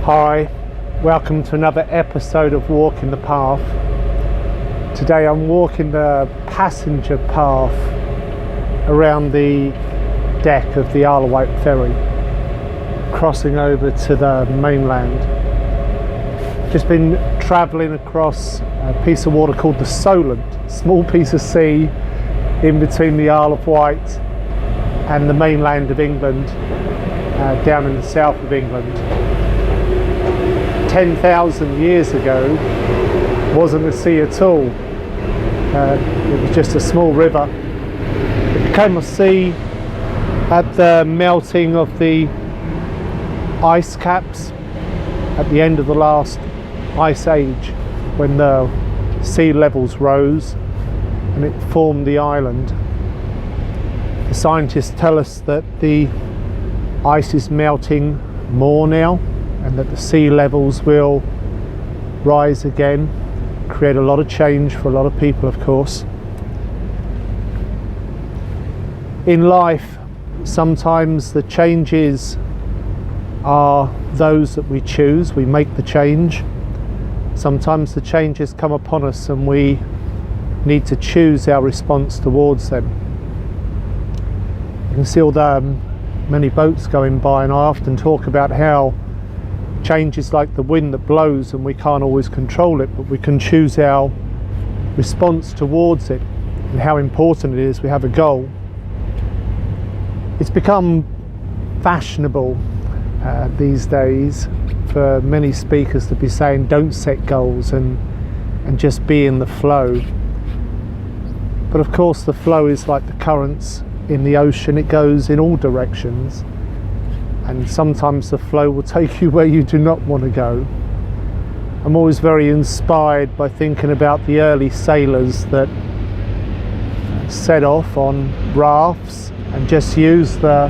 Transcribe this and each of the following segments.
Hi, welcome to another episode of Walking the Path. Today I'm walking the passenger path around the deck of the Isle of Wight ferry, crossing over to the mainland. Just been travelling across a piece of water called the Solent, small piece of sea in between the Isle of Wight and the mainland of England, down in the south of England. 10,000 years ago wasn't a sea at all. It was just a small river. It became a sea at the melting of the ice caps at the end of the last ice age, when the sea levels rose and it formed the island. The scientists tell us that the ice is melting more now, and that the sea levels will rise again, create a lot of change for a lot of people, of course. In life, sometimes the changes are those that we choose. We make the change. Sometimes the changes come upon us and we need to choose our response towards them. You can see all the many boats going by, and I often talk about how change is like the wind that blows and we can't always control it, but we can choose our response towards it, and how important it is we have a goal. It's become fashionable these days for many speakers to be saying don't set goals and just be in the flow. But of course the flow is like the currents in the ocean. It goes in all directions, and sometimes the flow will take you where you do not want to go. I'm always very inspired by thinking about the early sailors that set off on rafts and just used the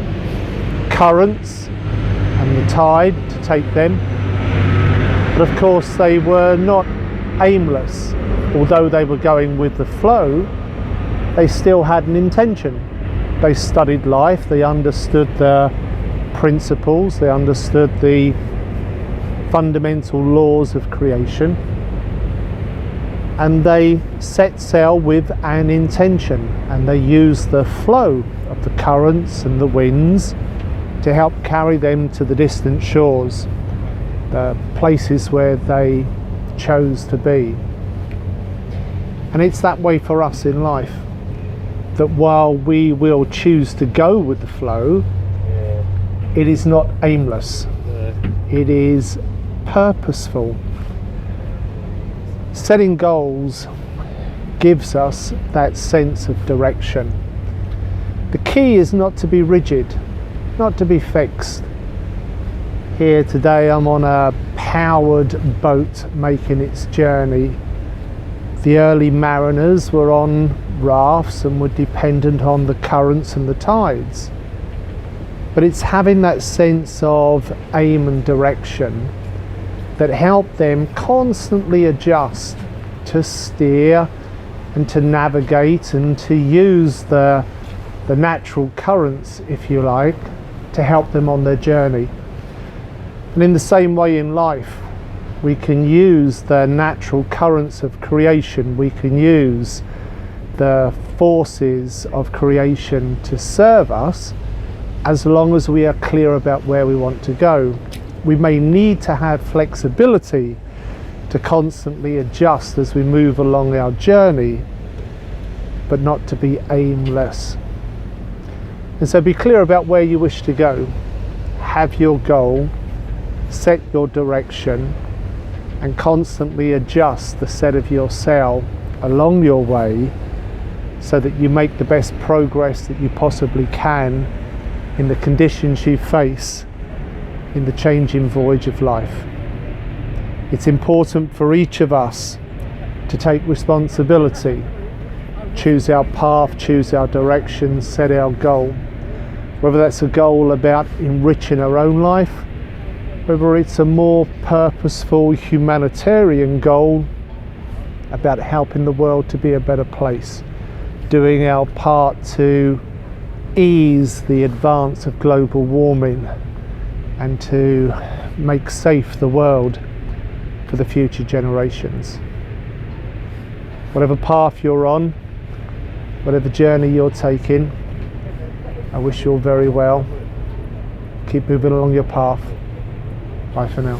currents and the tide to take them. But of course they were not aimless. Although they were going with the flow, they still had an intention. They studied life, they understood the principles, they understood the fundamental laws of creation, and they set sail with an intention, and they used the flow of the currents and the winds to help carry them to the distant shores, the places where they chose to be. And it's that way for us in life, that while we will choose to go with the flow, it is not aimless. It is purposeful. Setting goals gives us that sense of direction. The key is not to be rigid, not to be fixed. Here today I'm on a powered boat making its journey. The early mariners were on rafts and were dependent on the currents and the tides. But it's having that sense of aim and direction that helped them constantly adjust to steer and to navigate and to use the natural currents, if you like, to help them on their journey. And in the same way in life, we can use the natural currents of creation, we can use the forces of creation to serve us, as long as we are clear about where we want to go. We may need to have flexibility to constantly adjust as we move along our journey, but not to be aimless. And so be clear about where you wish to go. Have your goal, set your direction, and constantly adjust the set of your sail along your way so that you make the best progress that you possibly can in the conditions you face in the changing voyage of life. It's important for each of us to take responsibility, choose our path, choose our direction, set our goal. Whether that's a goal about enriching our own life, whether it's a more purposeful humanitarian goal about helping the world to be a better place, doing our part to ease the advance of global warming and to make safe the world for the future generations. Whatever path you're on, whatever journey you're taking, I wish you all very well. Keep moving along your path. Bye for now.